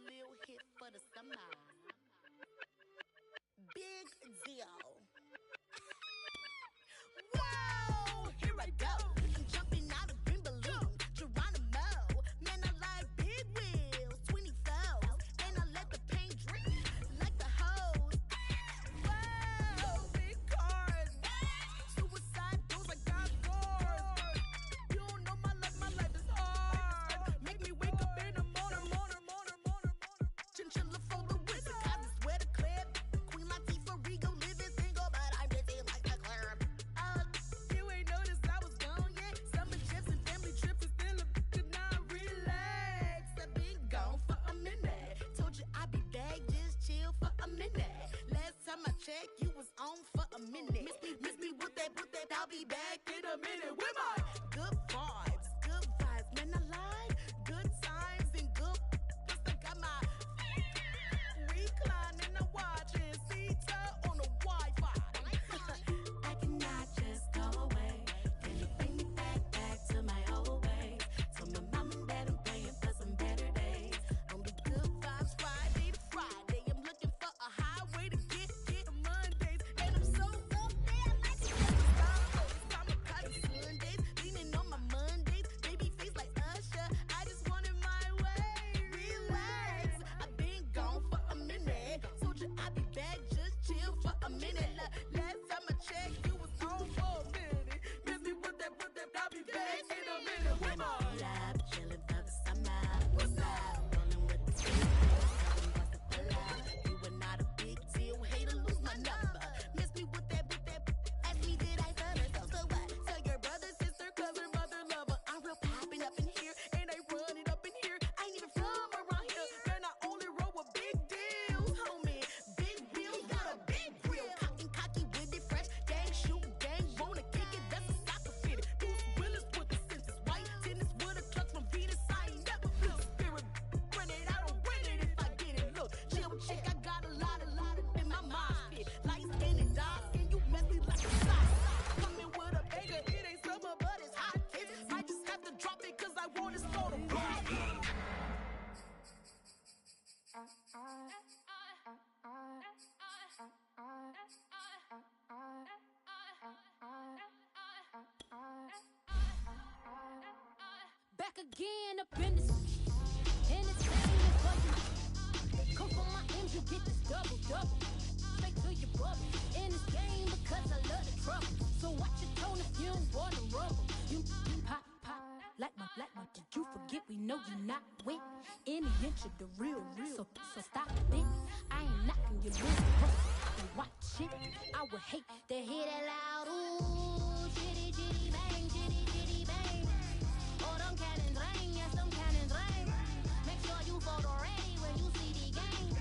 little hit for the summer. Big deal. Whoa, here I go. I'm jumping out of green balloon. Geronimo, man, I like big wheels, 24s, and I let the paint drip like the hose. Whoa, big cars, suicide doors, I got scores. You don't know my life is hard. Make me wake up in the morning. Chinchilla for the wizard, cause I swear to clip. Queen Latifah, Rigo, living single, but I'm busy like the club. You ain't noticed I was gone yet. Summer trips and family trips is still a could not relax. I've been gone for a minute. Told you I'd be back, just chill for a minute. Last time I checked, you was on for a minute. Miss me with that, I'll be back in a minute. With my good vibes, man, I like good times and good. Plus I got my recline and I'm watching Sita on the Wi-Fi. I cannot just go away. Can you bring me back to my old ways? Told my mom and dad I'm praying for some better days. On the good vibes Friday to Friday, I'm looking for a highway to get to Mondays. And I'm so up there like the Sundays, leaning on my Mondays, baby face like Usher. I just wanted my way, relax. I've been gone for a minute. Told you I'd be back, just chill for a minute. Last time I checked, you was on for a minute. Miss me with that, I'll be back in a minute. With my pull up, chillin' for the summer. What's up? Rolling with the team, pull up. You were not a big deal, hate to lose my number. Miss me with that, ask me did I stutter? So what? Tell your brother, sister, cousin, mother, lover. I'm real poppin' up in here, and I run it up in here. I ain't even from around here, man. I only roll with big deals, homie. Big wheels, got a big grill. Cocky with it, fresh. Gang shoot, gang wanna kick it. That's a soccer fitted. Bruce Willis with the senses. White tennis with a clutch from Venus. I ain't never feel spirit. Run it, I don't win it if I get it. Look, chill chick, I got a lot in my mind. Fit light skin and dark skin, you messy like a sock. Coming with a banger, it ain't summer, but it's hot. Kids might just have to drop it, cause I want it so to rock. Back again up in this entertainment for you. Come for my M's, you get this double. Straight to your bubble. In this game because I love the trouble. So watch your tone if you don't wanna rumble. You pop like my. Did you forget we know you not with any inch of the real. So stop it. I ain't knocking your little hustle. And watch it. I would hate to hear that loud ooh, chitty bang, bang. Oh, them cannons ring, yes, them cannons ring. Make sure you photo ready when you see the game.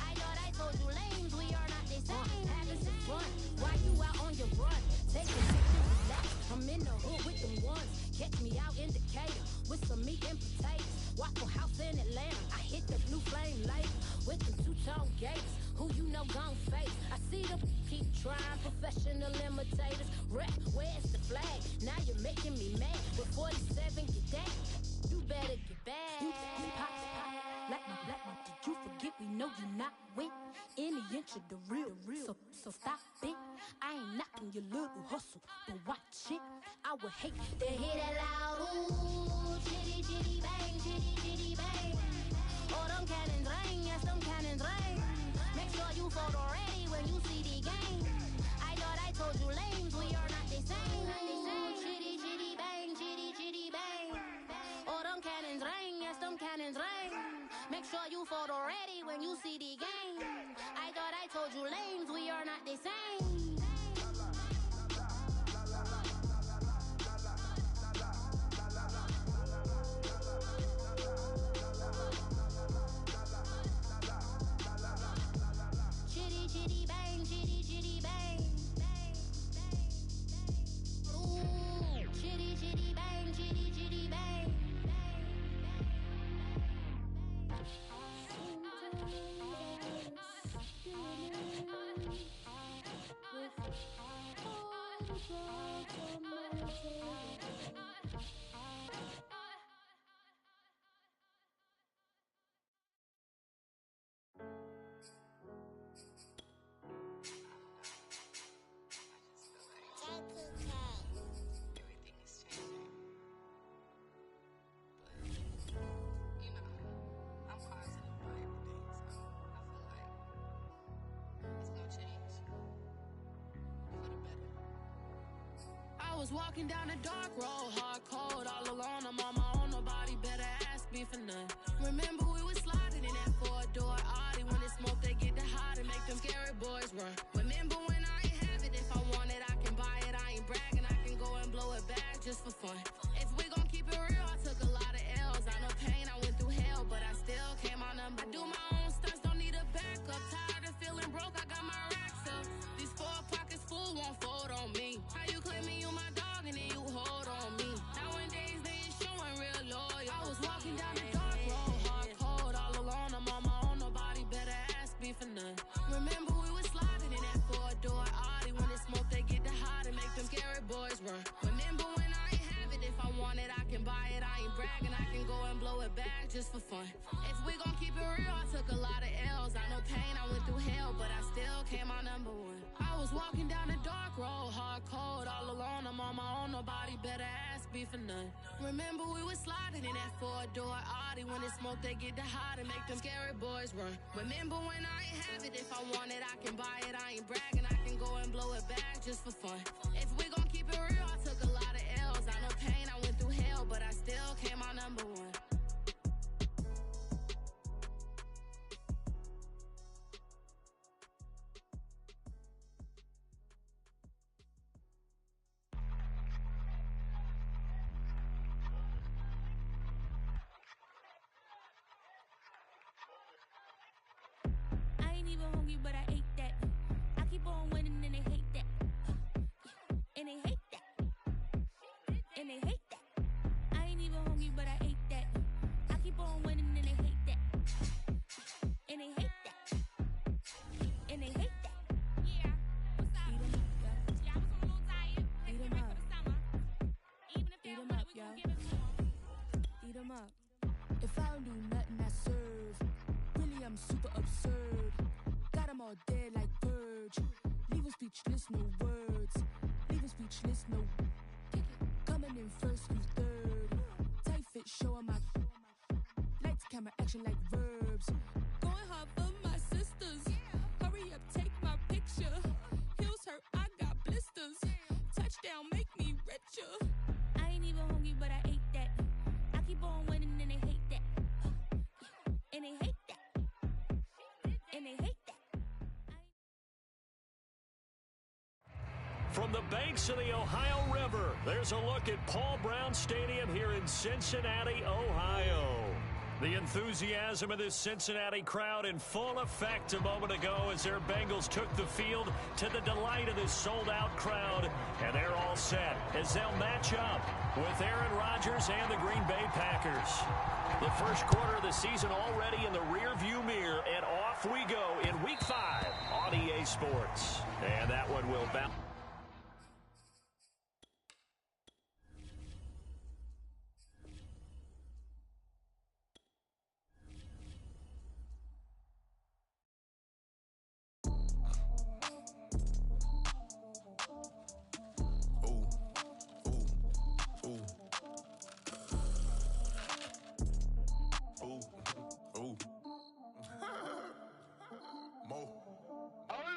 I thought I told you lames, we are not the same. Having some fun, while you out on your run. Take a picture, relax. I'm in the hood with them ones. Catch me out in Decatur with some meat and potatoes. Waffle House in Atlanta. I hit the blue flame later with them two-tone gates. Who you know gon' face? I see them keep trying, professional imitators. Rep, where's the flag? Now you're making me mad. With 47, get that. You better get back. You pop like my. Did you forget we know you not with any inch of the real. So stop it. I ain't knocking your little hustle, but watch it. I would hate to hear that loud ooh, chitty bang. Oh, them cannons ring, yes, them cannons ring. Make sure you photo ready when you see the game. I thought I told you lames, we are not the same. Chitty bang. Oh, them cannons ring, yes, them cannons ring. Make sure you photo ready when you see the game. I thought I told you lames, we are not the same. was walking down a dark road, hard cold, all alone. I'm on my own, nobody better ask me for none. Remember we was sliding in that four-door Audi. When it's smoke, they get the hot and make them scary boys run. Remember when I ain't have it, if I want it, I can buy it. I ain't bragging, I can go and blow it back just for fun. If we gon' keep it real, I took a lot of L's. I know pain, I went through hell, but I still came out number. I do my own stunts, don't need a backup. Tired of feeling broke, I got my racks up. These 4 pockets full won't fold on me. How you claiming you my dog and then you hold on me? Nowadays they ain't showing real loyal. I was walking down the dark road, hard cold, all alone. I'm on my own, nobody better ask me for none. Remember we was sliding in that four-door Audi. When it's smoke, they get the hot and make them scary boys run. Remember when I ain't have it, if I want it, I can buy it. I ain't bragging, I can go and blow it back just for fun. If we gon' keep it real, I took a lot of L's. I know pain, I went through hell, but I still came out number 1. I was walking down a dark road, hard cold, all alone. I'm on my own, nobody better ask me for none. Remember we was sliding in that four-door Audi. When it's smoke, they get the hot and make them scary boys run. Remember when I ain't have it, if I want it, I can buy it. I ain't bragging, I can go and blow it back just for fun. If we gon' keep it real, I took a lot of L's. I know pain, I went through hell, but I still came out number 1. I ain't even hungry, but I ate that. I keep on winning and they hate that. And they hate that. And they hate that. I ain't even hungry, but I ate that. I keep on winning and they hate that. And they hate that. And they hate that. Yeah, what's up? Yeah, I was on a little diet. Had to get ready for the summer. Even if they don't want it, we gon' give it to them. Eat 'em up. If I don't do nothing, I serve. Really, I'm super absurd. Got 'em all dead like Purge. Leave 'em speechless, no words. Leave 'em speechless, no. Coming in first, who's third? Tight fit, show 'em my. Lights, camera, action like verbs. Going hard for my sisters. Hurry up, take my picture. Heels hurt, I got blisters. Touchdown, make me richer. I ain't even hungry, but I ate that. I keep on winning and they hate that. And they hate that. And they hate that. From the banks of the Ohio River, there's a look at Paul Brown Stadium here in Cincinnati, Ohio. The enthusiasm of this Cincinnati crowd in full effect a moment ago as their Bengals took the field to the delight of this sold-out crowd. And they're all set as they'll match up with Aaron Rodgers and the Green Bay Packers. The first quarter of the season already in the rear-view mirror, and off we go in Week 5 on EA Sports. And that one will bounce.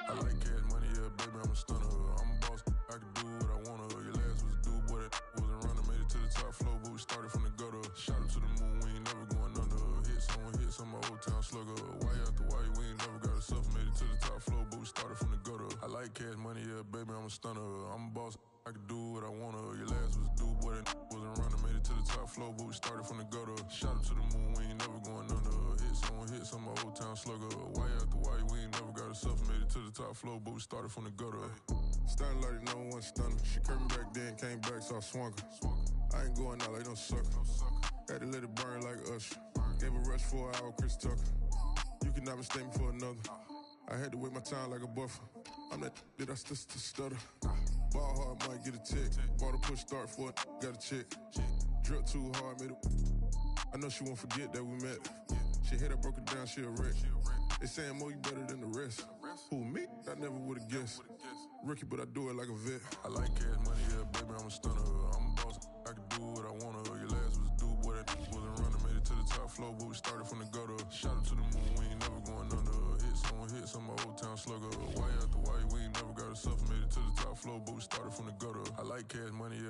I like cash money, yeah, baby, I'm a stunner. I'm a boss, I can do what I wanna. Your last was a dude, boy, that wasn't running. Made it to the top floor, but we started from the gutter. Shot up to the moon, we ain't never going under. Hit some old town slugger. Why after why, we ain't never got a suffer. Made it to the top floor, but we started from the gutter. I like cash money, yeah, baby, I'm a stunner. I'm a boss, I can do what I wanna. Your last was a dude, boy, that wasn't running. Made it to the top floor, but we started from the gutter. Shot up to the moon, we ain't never going under. Hit some old town slugger. Why after why, we ain't never got a suffer. Made it to the top floor, but we started from the gutter. Starting like no one stunner. She curved me back then, came back, so I swung her. I ain't going out like no sucker. Had to let it burn like Usher. Gave a rush for an hour, Chris Tucker. You cannot mistake me for another. I had to wait my time like a buffer. I'm that I still stutter. Ball hard, might get a tick. Bought a push start for it, got a chick. Drip too hard, made it. I know she won't forget that we met. She hit, I broke it down, she a wreck. They saying, Mo, you better than the rest. Who, me? I never would've guessed. Rookie, but I do it like a vet. I like cash money, yeah, baby, I'm a stunner. I'm a boss, I can do what I wanna. Your last was a dude, boy, that wasn't running. Made it to the top floor, but we started from the gutter. Shot up to the moon, we ain't never going under. Hit some old town slugger. Why after why, we ain't never got a suffer. Made it to the top floor, but we started from the gutter. I like cash money, yeah,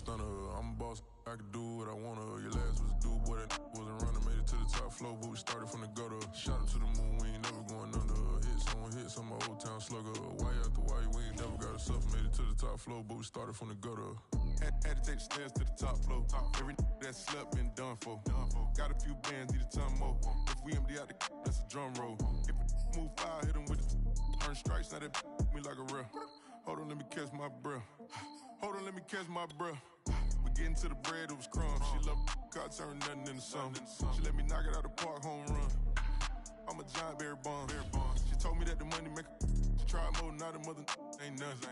stunner. I'm a boss, I can do what I wanna. Your last was a dude, boy, that wasn't running. Made it to the top floor, but we started from the gutter. Shot up to the moon, we ain't never going under. Hits on my old town slugger. Why after why, we ain't never got a suffer. Made it to the top floor, but we started from the gutter. Had to take the stairs to the top floor. Every that slept been done for. Got a few bands, need a ton more. If we empty out the that's a drum roll. If it move fire, hit him with the earn strikes, now that me like a real. Hold on, let me catch my breath. Hold on, let me catch my breath. We getting to the bread, it was crumbs. She loved God, turn nothing into something. She let me knock it out the park, home run. I'm a giant Barry Bonds. She told me that the money make her try more, not a mother ain't nothing.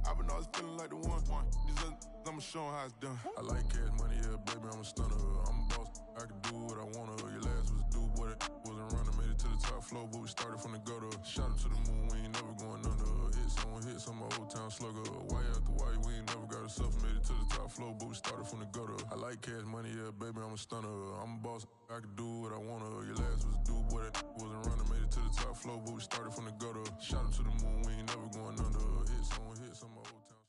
I've been always feeling like the one. These other I'ma show 'em how it's done. I like cash money, yeah, baby, I'm a stunner. I'm a boss, I can do what I wanna. Your last was a dude, boy, that wasn't running. Made it to the top floor, but we started from the gutter. Shot up to the moon, we ain't never going under. Hits on my old town slugger. Why after why, we ain't never got a suffer. Made it to the top floor, but we started from the gutter. I like cash money, yeah, baby, I'm a stunner. I'm a boss, I can do what I wanna. Your last was a dude, boy, that wasn't running. Made it to the top floor, but we started from the gutter. Shot up to the moon, we ain't never going under. Hits on my old town.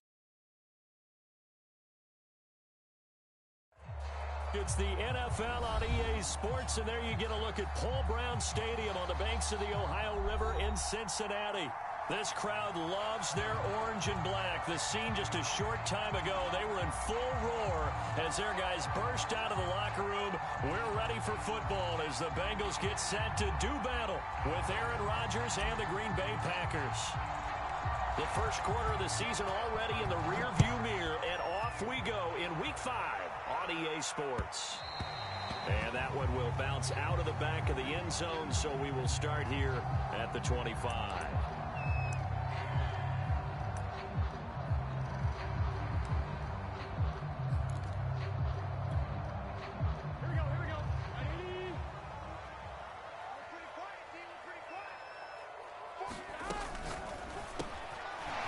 It's the NFL on EA Sports, and there you get a look at Paul Brown Stadium on the banks of the Ohio River in Cincinnati. This crowd loves their orange and black. The scene just a short time ago, they were in full roar as their guys burst out of the locker room. We're ready for football as the Bengals get set to do battle with Aaron Rodgers and the Green Bay Packers. The first quarter of the season already in the rearview mirror, and off we go in Week 5 on EA Sports. And that one will bounce out of the back of the end zone, so we will start here at the 25.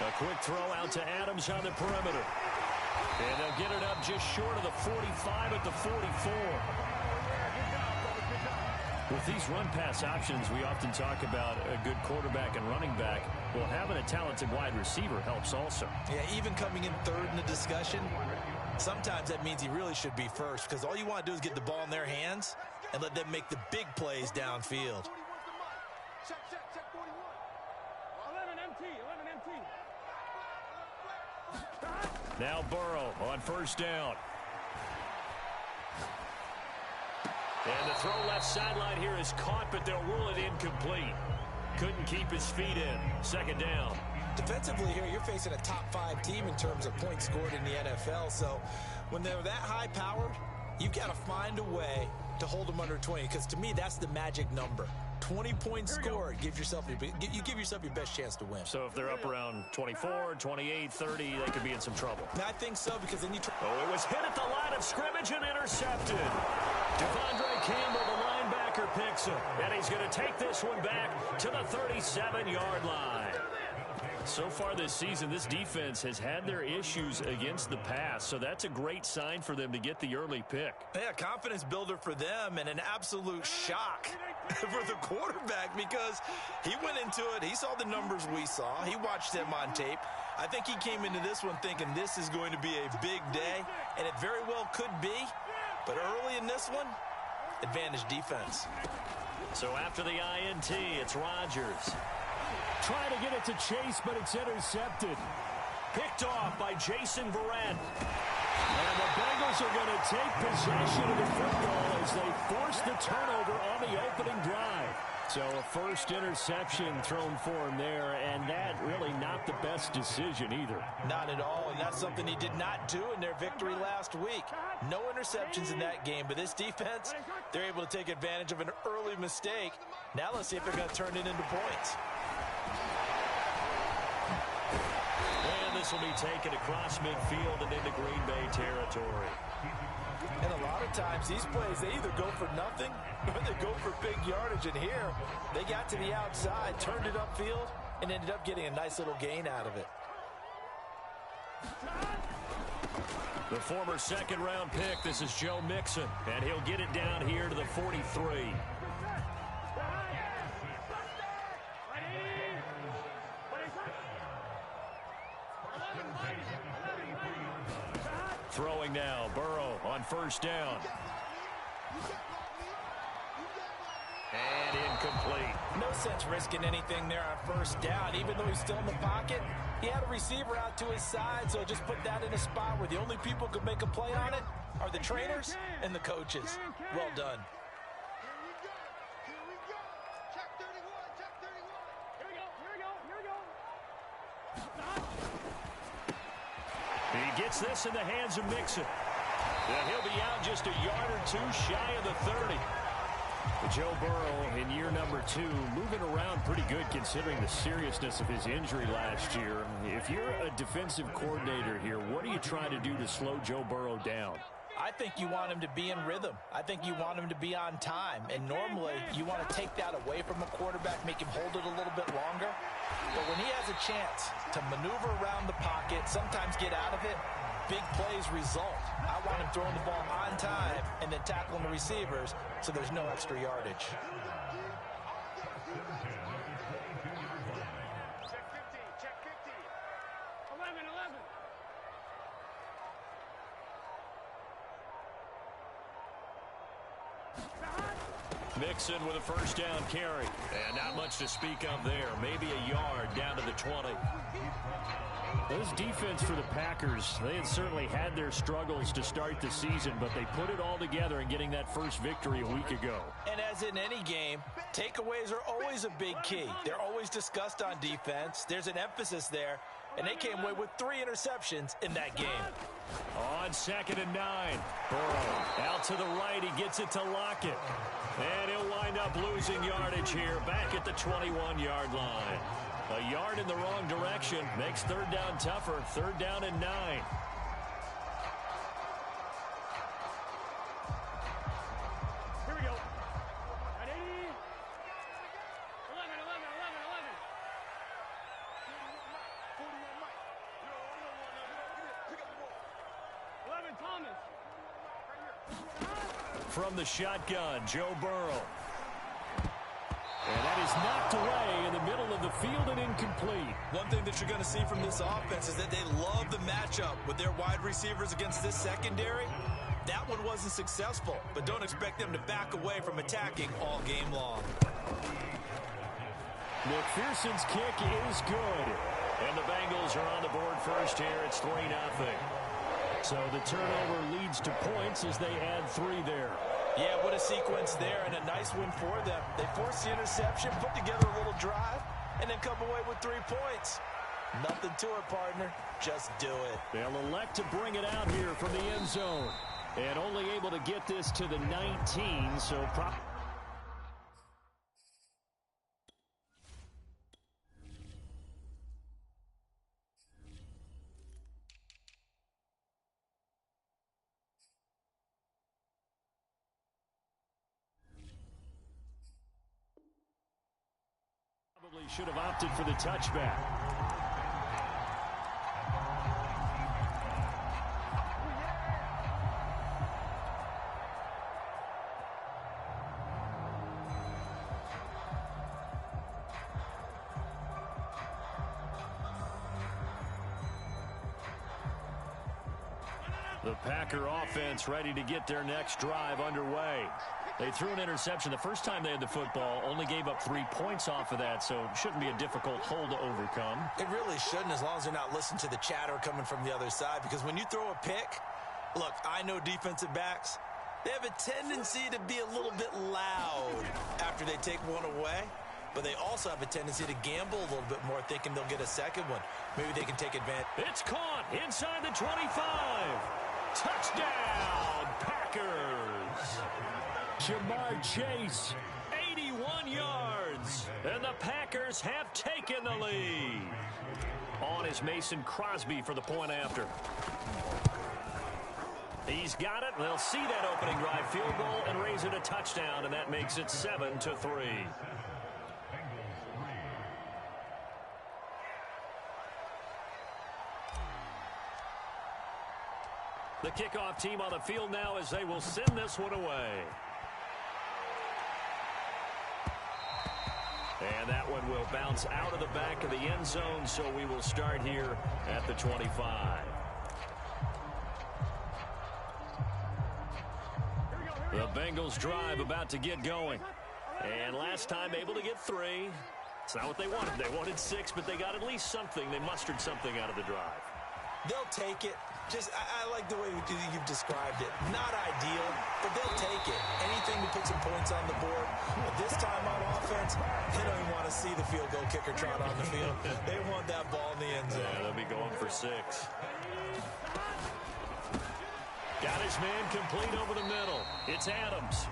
A quick throw out to Adams on the perimeter. And they'll get it up just short of the 45 at the 44. With these run-pass options, we often talk about a good quarterback and running back. Well, having a talented wide receiver helps also. Yeah, even coming in third in the discussion, sometimes that means he really should be first, because all you want to do is get the ball in their hands and let them make the big plays downfield. Now Burrow on first down. And the throw left sideline here is caught, but they'll rule it incomplete. Couldn't keep his feet in. Second down. Defensively here, you're facing a top-5 team in terms of points scored in the NFL. So when they're that high-powered, you've got to find a way to hold them under 20, because to me, that's the magic number. 20 points scored, you give yourself your best chance to win. So if they're up around 24, 28, 30, they could be in some trouble. I think so, because then you Oh, it was hit at the line of scrimmage and intercepted. Devondre Campbell, the linebacker, picks him. And he's going to take this one back to the 37-yard line. So far this season, this defense has had their issues against the pass, so that's a great sign for them to get the early pick. Yeah, confidence builder for them, and an absolute shock for the quarterback, because he went into it, he saw the numbers we saw, he watched them on tape. I think he came into this one thinking this is going to be a big day, and it very well could be, but early in this one, advantage defense. So after the INT, it's Rodgers. Trying to get it to Chase, but it's intercepted. Picked off by Jason Verrett. And the Bengals are going to take possession of the football as they force the turnover on the opening drive. So a first interception thrown for him there, and that really not the best decision either. Not at all, and that's something he did not do in their victory last week. No interceptions in that game, but this defense, they're able to take advantage of an early mistake. Now let's see if they're going to turn it into points. And this will be taken across midfield and into Green Bay territory. And a lot of times these plays, they either go for nothing or they go for big yardage. And here, they got to the outside, turned it upfield, and ended up getting a nice little gain out of it. The former second-round pick, this is Joe Mixon, and he'll get it down here to the 43. Throw throwing now. Burrow on first down. And incomplete. No sense risking anything there on first down. Even though he's still in the pocket, he had a receiver out to his side, so just put that in a spot where the only people who could make a play on it are the trainers and the coaches. Well done. He gets this in the hands of Mixon. And he'll be out just a yard or two shy of the 30. Joe Burrow in year number 2, moving around pretty good considering the seriousness of his injury last year. If you're a defensive coordinator here, what are you trying to do to slow Joe Burrow down? I think you want him to be in rhythm. I think you want him to be on time. And normally, you want to take that away from a quarterback, make him hold it a little bit longer. But when he has a chance to maneuver around the pocket, sometimes get out of it, big plays result. I want him throwing the ball on time and then tackling the receivers so there's no extra yardage. Check 50. 11. Mixon with a first down carry. And not much to speak of there. Maybe a yard down to the 20. Those defense for the Packers, they had certainly had their struggles to start the season, but they put it all together in getting that first victory a week ago. And as in any game, takeaways are always a big key. They're always discussed on defense. There's an emphasis there, and they came away with 3 interceptions in that game. On 2nd and 9, Burrow out to the right. He gets it to Lockett. And he'll wind up losing yardage here back at the 21-yard line. A yard in the wrong direction makes 3rd down tougher. 3rd down and 9. Here we go. Ready? 11. 11, Thomas. From the shotgun, Joe Burrow. And that is knocked away in the middle of the field and incomplete. One thing that you're going to see from this offense is that they love the matchup with their wide receivers against this secondary. That one wasn't successful, but don't expect them to back away from attacking all game long. McPherson's kick is good. And the Bengals are on the board first here. It's 3-0. So the turnover leads to points as they add 3 there. Yeah, what a sequence there, and a nice win for them. They forced the interception, put together a little drive, and then come away with 3 points. Nothing to it, partner. Just do it. They'll elect to bring it out here from the end zone. And only able to get this to the 19, so probably should have opted for the touchback. The Packer offense ready to get their next drive underway. They threw an interception the first time they had the football, only gave up 3 points off of that, so it shouldn't be a difficult hole to overcome. It really shouldn't, as long as they're not listening to the chatter coming from the other side, because when you throw a pick, look, I know defensive backs, they have a tendency to be a little bit loud after they take one away, but they also have a tendency to gamble a little bit more, thinking they'll get a second one. Maybe they can take advantage. It's caught inside the 25. Touchdown, Packers. Jamar Chase, 81 yards. And the Packers have taken the lead. On is Mason Crosby for the point after. He's got it. They'll see that opening drive field goal and raise it a touchdown, and that makes it 7-3. The kickoff team on the field now as they will send this one away. And that one will bounce out of the back of the end zone, so we will start here at the 25. The Bengals drive about to get going. And last time able to get 3. It's not what they wanted. They wanted 6, but they got at least something. They mustered something out of the drive. They'll take it. I like the way you've described it. Not ideal, but they'll take it. Anything to put some points on the board. But this time on offense, they don't even want to see the field goal kicker trot on the field. They want that ball in the end zone. Yeah, they'll be going for 6. Got his man complete over the middle. It's Adams.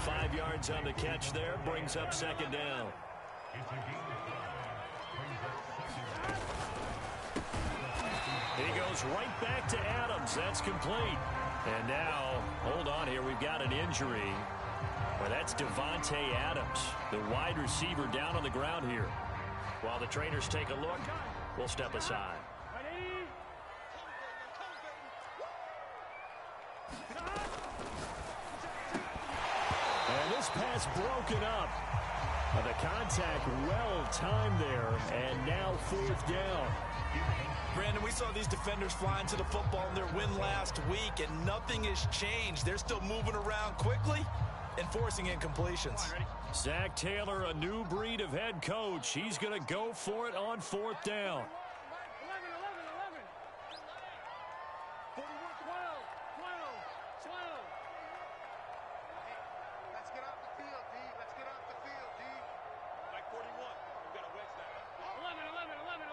5 yards on the catch there. Brings up second down. He goes right back to Adams. That's complete. And now, hold on here, we've got an injury. Well, that's Devontae Adams, the wide receiver down on the ground here. While the trainers take a look, we'll step aside. And this pass broken up. The contact well timed there, and now 4th down. Brandon, we saw these defenders flying to the football in their win last week, and nothing has changed. They're still moving around quickly and forcing incompletions. Zach Taylor, a new breed of head coach. He's going to go for it on 4th down.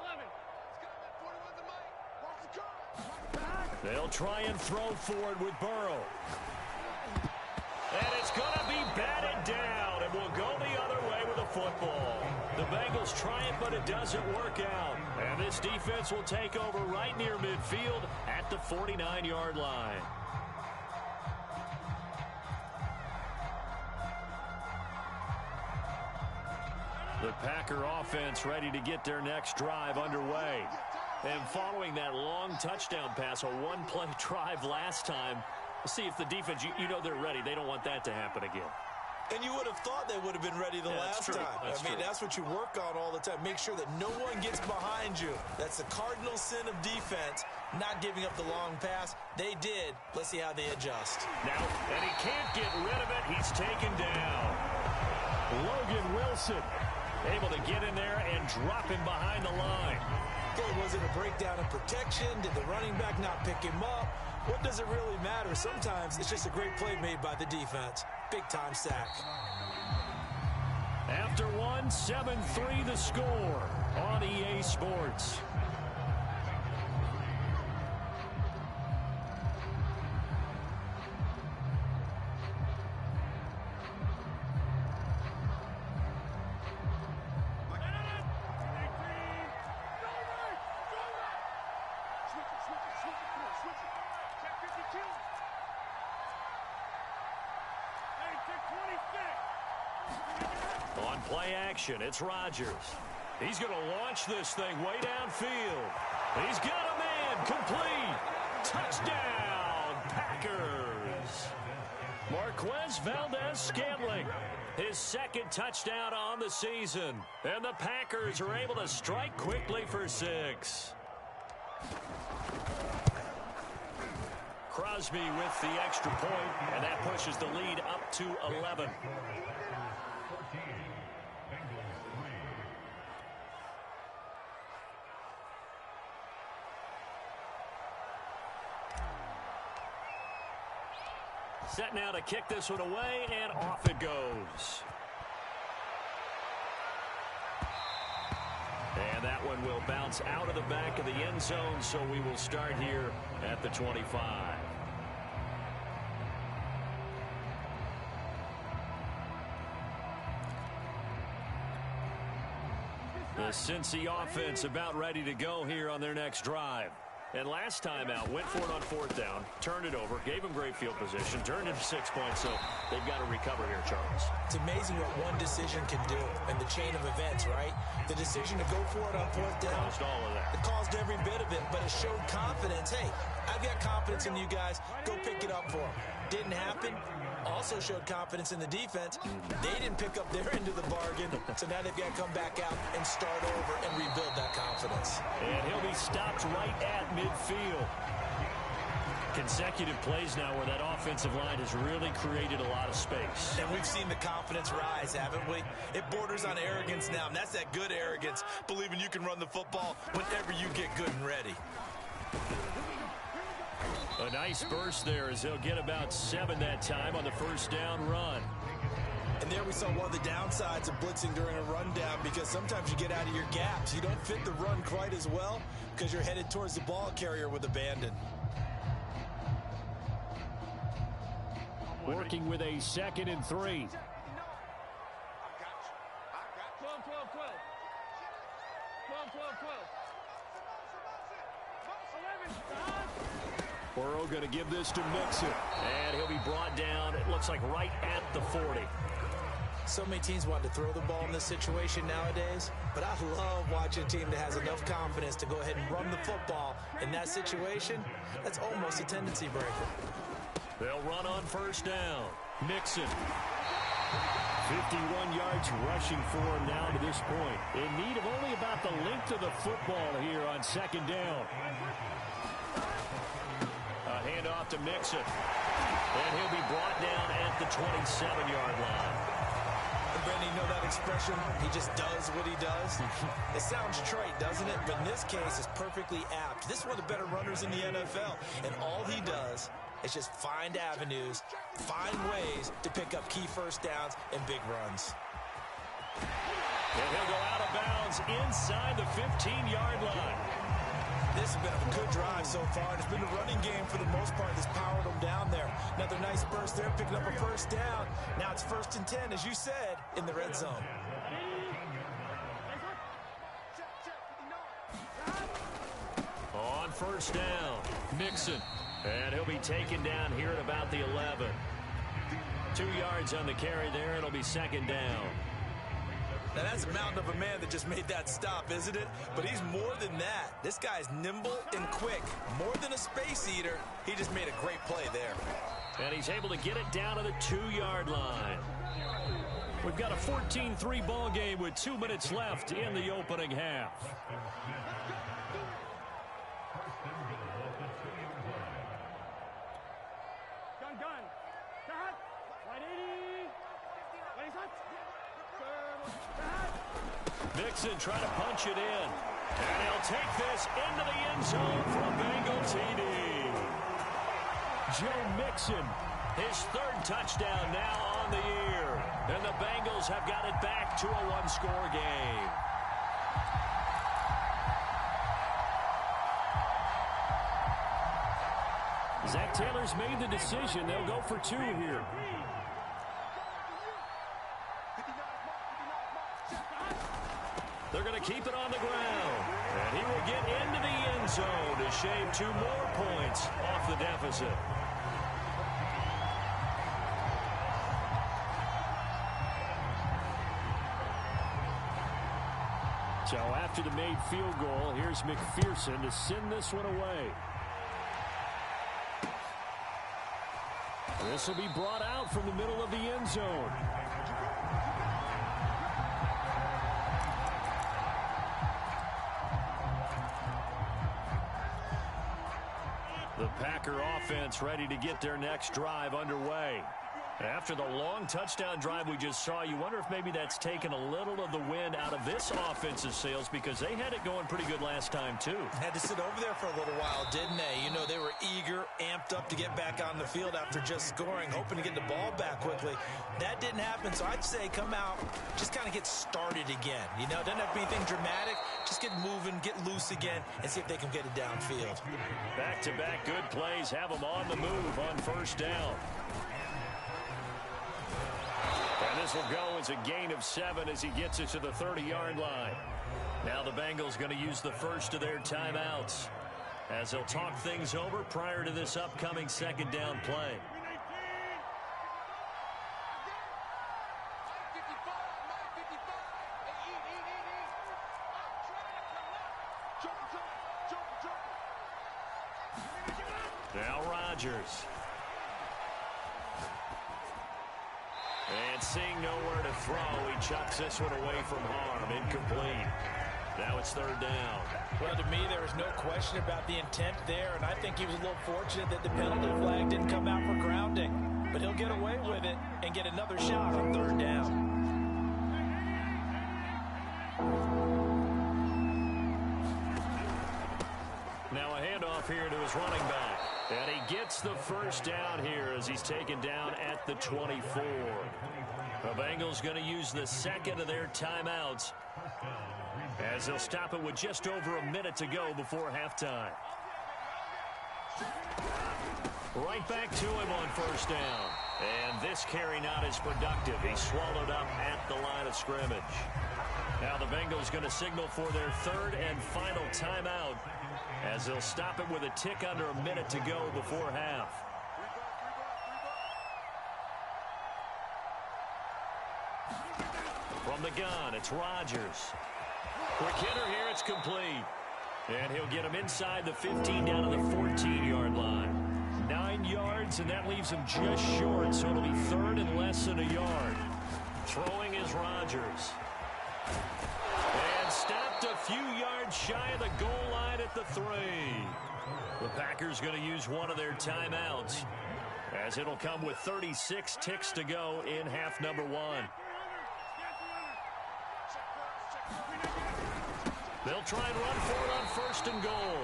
11. They'll try and throw forward with Burrow. And it's going to be batted down, and we'll go the other way with the football. The Bengals try it, but it doesn't work out. And this defense will take over right near midfield at the 49-yard line. The Packer offense ready to get their next drive underway. And following that long touchdown pass, a one-play drive last time, see if the defense, you know they're ready. They don't want that to happen again. And you would have thought they would have been ready the last time. That's what you work on all the time. Make sure that no one gets behind you. That's the cardinal sin of defense, not giving up the long pass. They did. Let's see how they adjust. Now, and he can't get rid of it. He's taken down. Logan Wilson able to get in there and drop him behind the line. Was it a breakdown in protection? Did the running back not pick him up? What does it really matter? Sometimes it's just a great play made by the defense. Big-time sack. After one, 7-3 the score on EA Sports. On play action, it's Rodgers. He's going to launch this thing way downfield. He's got a man complete. Touchdown, Packers. Marquez Valdez-Scantling, his second touchdown on the season. And the Packers are able to strike quickly for 6. Crosby with the extra point, and that pushes the lead up to 11. Set now to kick this one away, and off it goes. And that one will bounce out of the back of the end zone, so we will start here at the 25. The Cincy offense about ready to go here on their next drive. And last time out, went for it on 4th down, turned it over, gave them great field position, turned it 6 points, so they've got to recover here, Charles. It's amazing what one decision can do in the chain of events, right? The decision to go for it on 4th down. Caused all of that. It caused every bit of it, but it showed confidence. Hey, I've got confidence in you guys. Go pick it up for them. Didn't happen. Also showed confidence in the defense. They didn't pick up their end of the bargain, so now they've got to come back out and start over and rebuild that confidence. And he'll be stopped right at midfield. Consecutive plays now where that offensive line has really created a lot of space. And we've seen the confidence rise, haven't we? It borders on arrogance now, and that's that good arrogance, believing you can run the football whenever you get good and ready. A nice burst there as he'll get about 7 that time on the first down run. And there we saw one of the downsides of blitzing during a rundown, because sometimes you get out of your gaps. You don't fit the run quite as well because you're headed towards the ball carrier with abandon. Working with a 2nd and 3. 12, 12, 12. 12, 12, 12. 11. Burrow going to give this to Mixon. And he'll be brought down, it looks like right at the 40. So many teams want to throw the ball in this situation nowadays, but I love watching a team that has enough confidence to go ahead and run the football in that situation. That's almost a tendency breaker. They'll run on first down. Mixon. 51 yards rushing for him now to this point. In need of only about the length of the football here on 2nd down. A handoff to Mixon. And he'll be brought down at the 27-yard line. Brandon, you know that expression? He just does what he does. It sounds trite, doesn't it? But in this case, it's perfectly apt. This is one of the better runners in the NFL. And all he does is just find avenues, find ways to pick up key first downs and big runs. And he'll go out of bounds inside the 15-yard line. This has been a good drive so far. It's been the running game for the most part that's powered them down there. Another nice burst there, picking up a first down. Now it's 1st and 10, as you said, in the red zone. On first down, Mixon. And he'll be taken down here at about the 11. 2 yards on the carry there. It'll be 2nd down. Now, that's a mountain of a man that just made that stop, isn't it? But he's more than that. This guy's nimble and quick. More than a space eater, he just made a great play there. And he's able to get it down to the 2-yard line. We've got a 14-3 ball game with 2 minutes left in the opening half. Gun. Cut. 180. Ready, set. Mixon trying to punch it in. And he'll take this into the end zone for a Bengal TD. Joe Mixon, his 3rd touchdown now on the year. And the Bengals have got it back to a 1-score game. Zach Taylor's made the decision. They'll go for 2 here. They're going to keep it on the ground. And he will get into the end zone to shave 2 more points off the deficit. So after the made field goal, here's McPherson to send this one away. This will be brought out from the middle of the end zone. The Packer offense ready to get their next drive underway. After the long touchdown drive we just saw, you wonder if maybe that's taken a little of the wind out of this offensive sails, because they had it going pretty good last time too. Had to sit over there for a little while, didn't they? You know, they were eager, amped up to get back on the field after just scoring, hoping to get the ball back quickly. That didn't happen, so I'd say come out, just kind of get started again. You know, it doesn't have to be anything dramatic. Just get moving, get loose again, and see if they can get it downfield. Back-to-back good plays have them on the move on first down. And this will go as a gain of 7 as he gets it to the 30-yard line. Now the Bengals going to use the first of their timeouts as they'll talk things over prior to this upcoming 2nd down play. Now Rodgers. And seeing nowhere to throw, he chucks this one away from harm. Incomplete. Now it's third down. Well, to me, there was no question about the intent there, and I think he was a little fortunate that the penalty flag didn't come out for grounding. But he'll get away with it and get another shot on third down. Now a handoff here to his running back. And he gets the first down here as he's taken down at the 24. The Bengals going to use the second of their timeouts as they'll stop it with just over a minute to go before halftime. Right back to him on first down. And this carry not as productive. He's swallowed up at the line of scrimmage. Now the Bengals going to signal for their third and final timeout as they'll stop it with a tick under a minute to go before half. From the gun, it's Rodgers. Quick hitter here, it's complete. And he'll get him inside the 15 down to the 14-yard line. 9 yards, and that leaves him just short, so it'll be third and less than a yard. Throwing is Rodgers. And stopped a few yards shy of the goal line at the 3. The Packers going to use one of their timeouts as it'll come with 36 ticks to go in half number 1. They'll try and run for it on first and goal.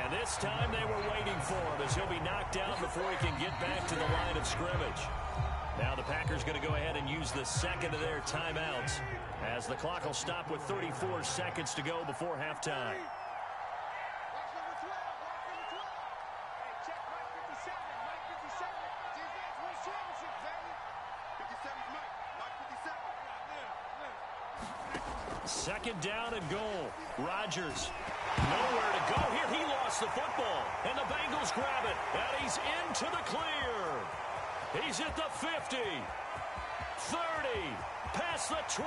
And this time they were waiting for him as he'll be knocked down before he can get back to the line of scrimmage. Now the Packers going to go ahead and use the second of their timeouts as the clock will stop with 34 seconds to go before halftime. Second down and goal. Rodgers nowhere to go here. He lost the football, and the Bengals grab it, and he's into the clear. He's at the 50, 30, past the 20.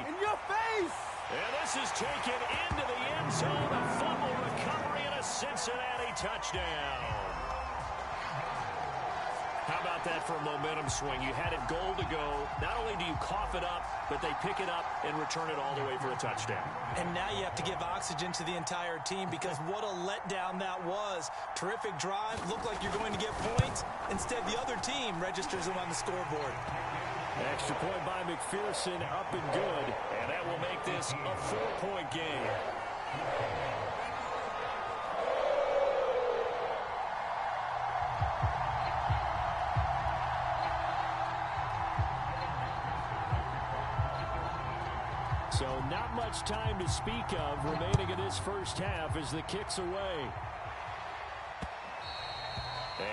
In your face! And this is taken into the end zone. A fumble recovery and a Cincinnati touchdown. How about that for a momentum swing? You had it goal to go. Not only do you cough it up, but they pick it up and return it all the way for a touchdown. And now you have to give oxygen to the entire team because what a letdown that was. Terrific drive. Looked like you're going to get points. Instead, the other team registers them on the scoreboard. Extra point by McPherson, up and good. And that will make this a 4-point game. So not much time to speak of remaining in this first half as the kick's away.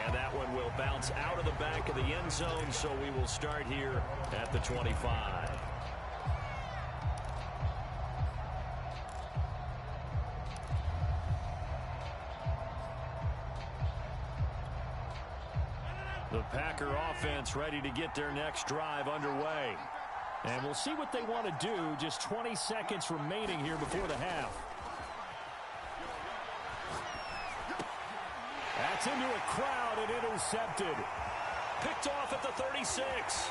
And that one will bounce out of the back of the end zone, so we will start here at the 25. The Packer offense ready to get their next drive underway. And we'll see what they want to do. Just 20 seconds remaining here before the half. That's into a crowd and intercepted. Picked off at the 36.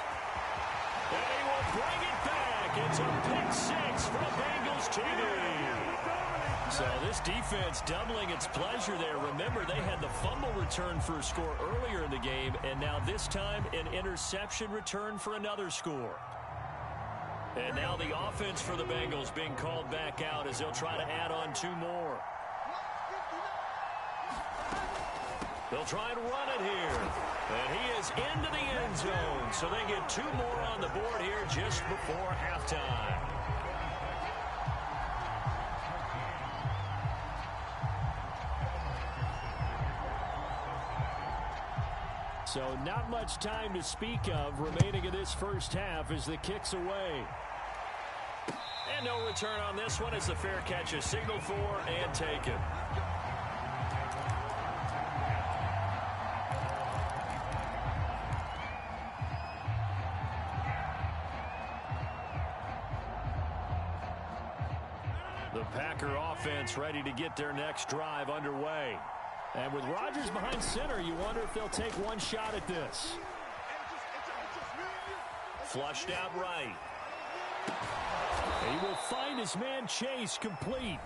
And he will bring it back. It's a pick six for the Bengals TD. So this defense doubling its pleasure there. Remember, they had the fumble return for a score earlier in the game, and now this time an interception return for another score. And now the offense for the Bengals being called back out as they'll try to add on 2 more. They'll try and run it here. And he is into the end zone. So they get 2 more on the board here just before halftime. So not much time to speak of remaining in this first half as the kick's away. And no return on this one as the fair catch is signaled for and taken. The Packer offense ready to get their next drive underway. And with Rodgers behind center, you wonder if they'll take one shot at this. Flushed out right. He will find his man Chase complete.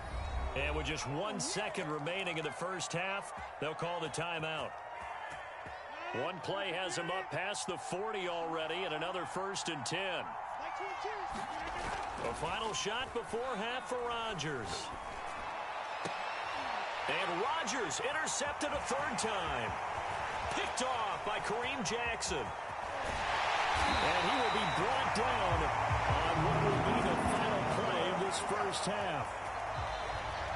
And with just 1 second remaining in the first half, they'll call the timeout. One play has him up past the 40 already, and another 1st and 10. A final shot before half for Rodgers. And Rodgers intercepted a 3rd time. Picked off by Kareem Jackson. And he will be brought down on what will be the final play of this first half.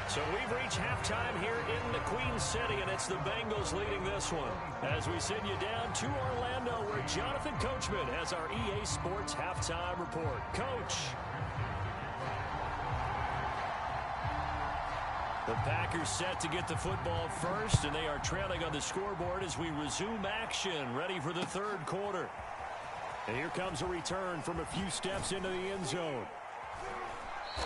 So we've reached halftime here in the Queen City, and it's the Bengals leading this one. As we send you down to Orlando, where Jonathan Coachman has our EA Sports halftime report. Coach. The Packers set to get the football first, and they are trailing on the scoreboard as we resume action, ready for the 3rd quarter. And here comes a return from a few steps into the end zone.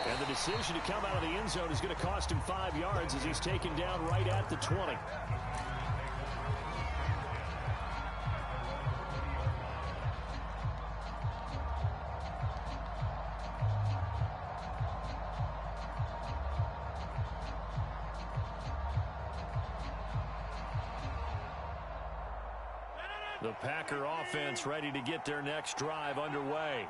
And the decision to come out of the end zone is going to cost him 5 yards as he's taken down right at the 20. The Packer offense ready to get their next drive underway.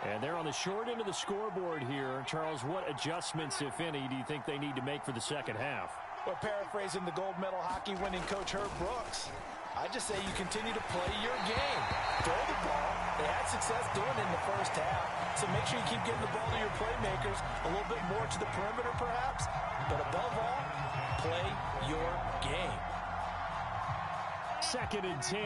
And they're on the short end of the scoreboard here. Charles, what adjustments, if any, do you think they need to make for the second half? Well, paraphrasing the gold medal hockey winning coach Herb Brooks, I just say you continue to play your game. Throw the ball. They had success doing it in the first half. So make sure you keep getting the ball to your playmakers, a little bit more to the perimeter perhaps. But above all, play your game. 2nd and 10.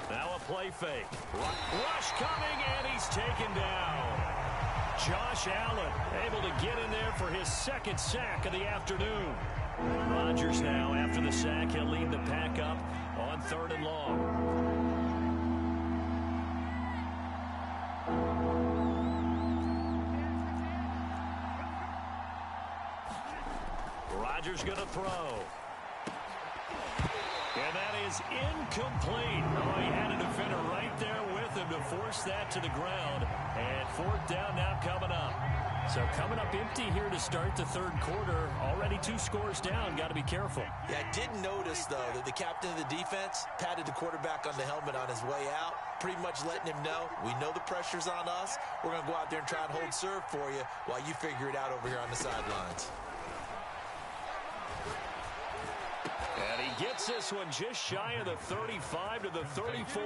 Now a play fake. Rush coming, and he's taken down. Josh Allen able to get in there for his 2nd sack of the afternoon. Rodgers now, after the sack, he'll lead the pack up on 3rd and long. Rodgers going to throw. And that is incomplete. Oh, he had a defender right there with him to force that to the ground. And 4th down now coming up. So coming up empty here to start the 3rd quarter. Already 2 scores down. Got to be careful. Yeah, I did notice, though, that the captain of the defense patted the quarterback on the helmet on his way out, pretty much letting him know, we know the pressure's on us. We're going to go out there and try and hold serve for you while you figure it out over here on the sidelines. And he gets this one just shy of the 35 to the 34.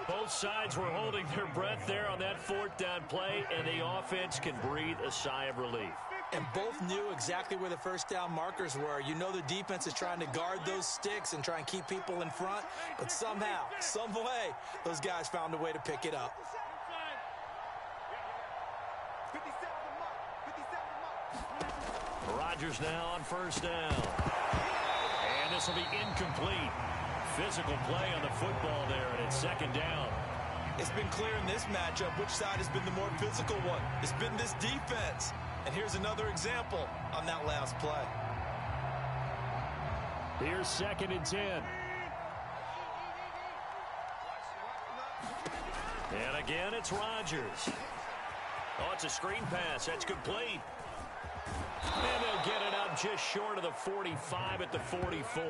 Both sides were holding their breath there on that 4th down play, and the offense can breathe a sigh of relief. And both knew exactly where the 1st down markers were. You know the defense is trying to guard those sticks and try and keep people in front, but somehow, some way, those guys found a way to pick it up. Rodgers now on 1st down. And this will be incomplete. Physical play on the football there, and it's 2nd down. It's been clear in this matchup which side has been the more physical one. It's been this defense. And here's another example on that last play. Here's 2nd and 10. And again, it's Rodgers. Oh, it's a screen pass. That's complete. And they'll get it up just short of the 45 at the 44.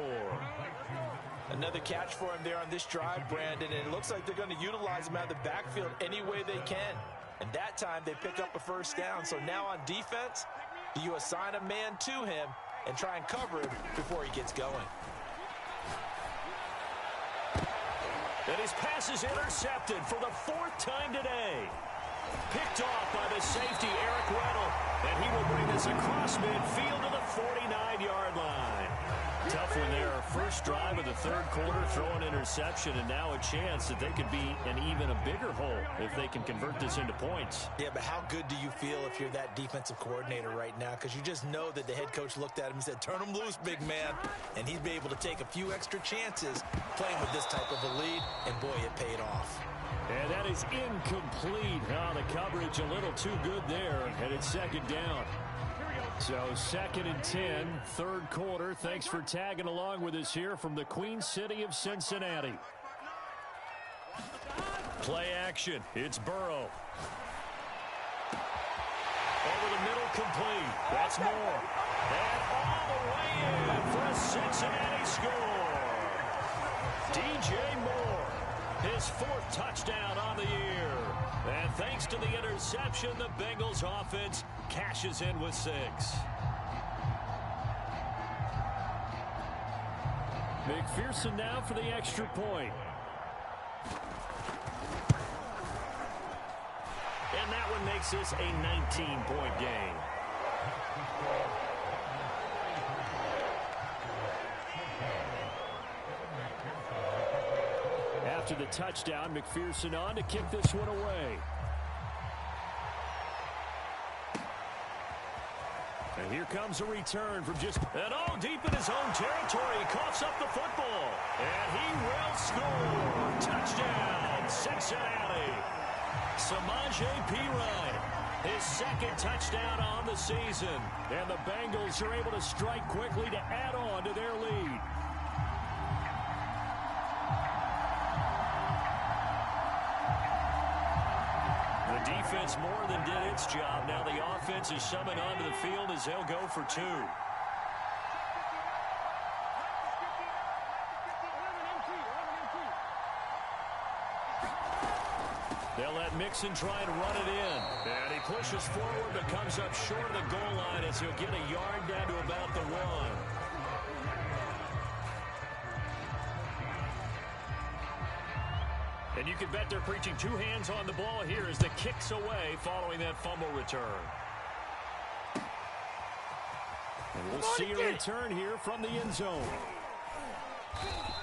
Another catch for him there on this drive, Brandon, and it looks like they're going to utilize him out of the backfield any way they can. And that time they pick up a 1st down. So now on defense, do you assign a man to him and try and cover him before he gets going? And his pass is intercepted for the 4th time today. Picked off by the safety, Eric Weddle. And he will bring this across midfield to the 49-yard line. Tough one there. First drive of the 3rd quarter, throw an interception, and now a chance that they could be in even a bigger hole if they can convert this into points. Yeah, but how good do you feel if you're that defensive coordinator right now? Because you just know that the head coach looked at him and said, turn him loose, big man. And he'd be able to take a few extra chances playing with this type of a lead, and boy, it paid off. And that is incomplete. Oh, the coverage a little too good there, and it's 2nd down. So 2nd and 10, third quarter. Thanks for tagging along with us here from the Queen City of Cincinnati. Play action. It's Burrow. Over the middle, complete. That's Moore. And all the way in for a Cincinnati score. DJ Moore, his 4th touchdown on the year. And thanks to the interception, the Bengals offense cashes in with 6. McPherson now for the extra point. And that one makes this a 19-point game. After the touchdown, McPherson on to kick this one away. And here comes a return from just... And all deep in his own territory. He coughs up the football. And he will score. Touchdown, Cincinnati. Samaje Perine, his 2nd touchdown on the season. And the Bengals are able to strike quickly to add on to their lead. The defense more than did its job. Now the offense is summoned onto the field as they'll go for 2. They'll let Mixon try and run it in. And he pushes forward but comes up short of the goal line as he'll get a yard down to about the 1. And you can bet they're preaching 2 hands on the ball here as the kick's away following that fumble return. And we'll see a return here from the end zone.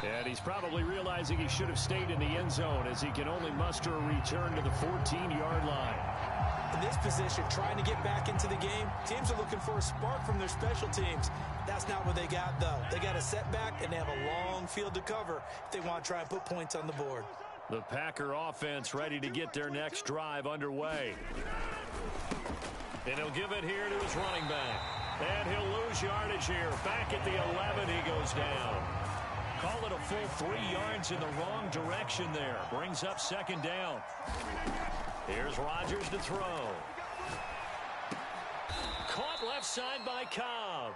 And he's probably realizing he should have stayed in the end zone as he can only muster a return to the 14-yard line. In this position, trying to get back into the game, teams are looking for a spark from their special teams. That's not what they got, though. They got a setback, and they have a long field to cover if they want to try and put points on the board. The Packer offense ready to get their next drive underway. And he'll give it here to his running back. And he'll lose yardage here. Back at the 11, he goes down. Call it a full 3 yards in the wrong direction there. Brings up 2nd down. Here's Rodgers to throw. Caught left side by Cobb.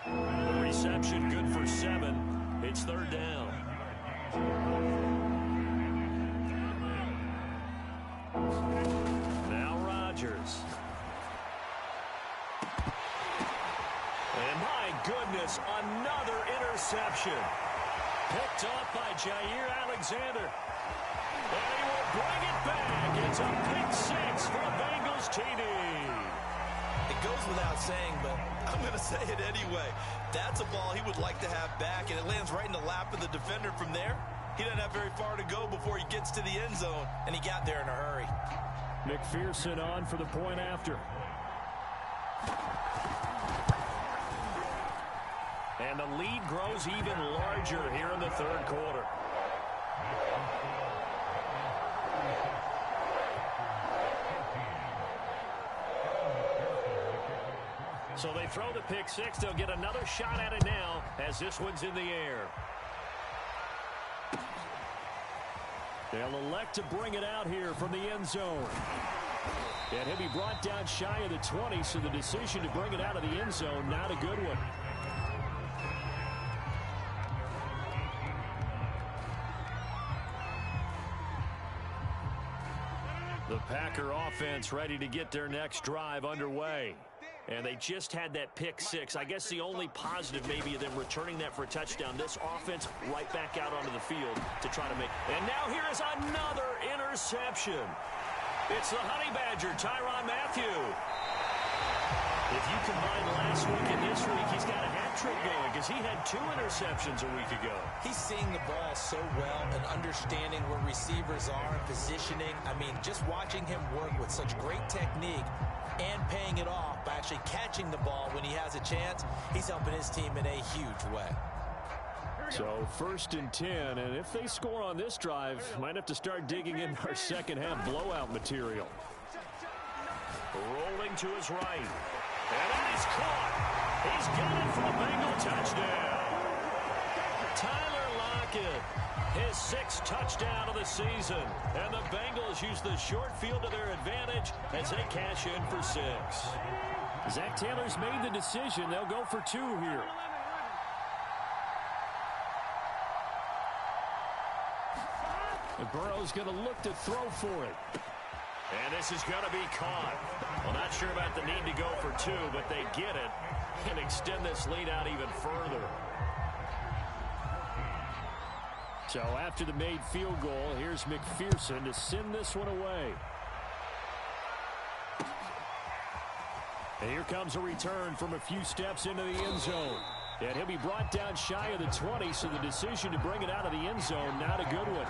The reception good for 7. It's 3rd down. Now Rodgers. And my goodness, another interception. Picked off by Jair Alexander. And he will bring it back. It's a pick 6 for the Bengals TD. It goes without saying, but I'm going to say it anyway. That's a ball he would like to have back, and it lands right in the lap of the defender from there. He doesn't have very far to go before he gets to the end zone, and he got there in a hurry. McPherson on for the point after. And the lead grows even larger here in the 3rd quarter. So they throw the pick 6. They'll get another shot at it now as this one's in the air. They'll elect to bring it out here from the end zone. And he'll be brought down shy of the 20, so the decision to bring it out of the end zone, not a good one. The Packer offense ready to get their next drive underway. And they just had that pick 6. I guess the only positive maybe of them returning that for a touchdown. This offense right back out onto the field to try to make. And now here is another interception. It's the Honey Badger, Tyrann Mathieu. If you combine last week and this week, he's got a hat trick going because he had 2 interceptions a week ago. He's seeing the ball so well and understanding where receivers are and positioning. I mean, just watching him work with such great technique and paying it off by actually catching the ball when he has a chance, he's helping his team in a huge way. So 1st and 10, and if they score on this drive, might have to start digging in our second half blowout material. Rolling to his right. And that is caught. He's got it for the Bengal touchdown. Tyler Lockett, his 6th touchdown of the season. And the Bengals use the short field to their advantage as they cash in for 6. Zach Taylor's made the decision. They'll go for 2 here. And Burrow's going to look to throw for it. And this is going to be caught. Well, not sure about the need to go for 2, but they get it and extend this lead out even further. So after the made field goal, here's McPherson to send this one away. And here comes a return from a few steps into the end zone. And he'll be brought down shy of the 20, so the decision to bring it out of the end zone, not a good one.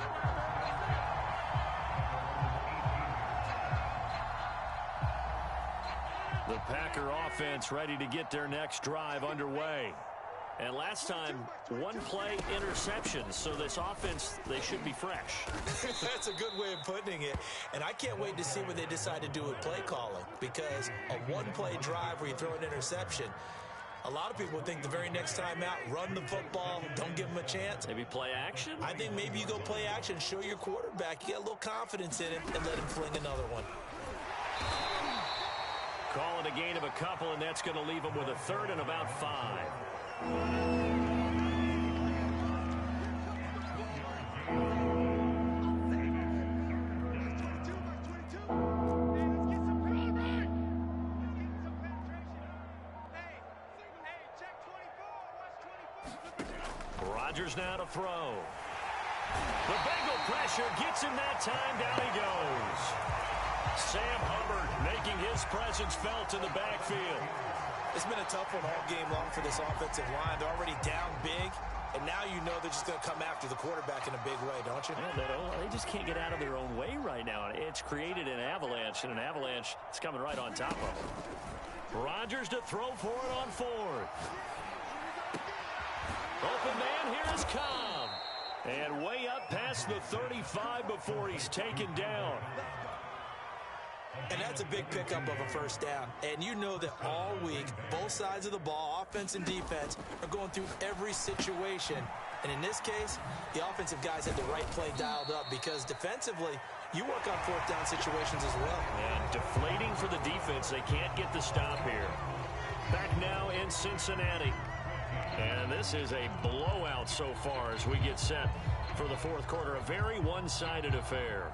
The Packer offense ready to get their next drive underway. And last time, 1-play interceptions. So this offense, they should be fresh. That's a good way of putting it. And I can't wait to see what they decide to do with play calling. Because a 1-play drive where you throw an interception, a lot of people think the very next time out, run the football, don't give them a chance. Maybe play action? I think maybe you go play action, show your quarterback, you get a little confidence in him, and let him fling another one. Call it a gain of a couple, and that's going to leave them with a 3rd and about 5. Rodgers now to throw. The Bengal pressure gets him that time. Down he goes. Sam Hubbard making his presence felt in the backfield. It's been a tough one all game long for this offensive line. They're already down big, and now you know they're just going to come after the quarterback in a big way, don't you? Yeah, they just can't get out of their own way right now. It's created an avalanche, and an avalanche is coming right on top of them. Rodgers to throw for it on 4th. Open man, here is Cobb. And way up past the 35 before he's taken down. And that's a big pickup of a first down. And you know that all week, both sides of the ball, offense and defense, are going through every situation. And in this case, the offensive guys had the right play dialed up because defensively, you work on 4th down situations as well. And deflating for the defense. They can't get the stop here. Back now in Cincinnati. And this is a blowout so far as we get set for the 4th quarter. A very one-sided affair.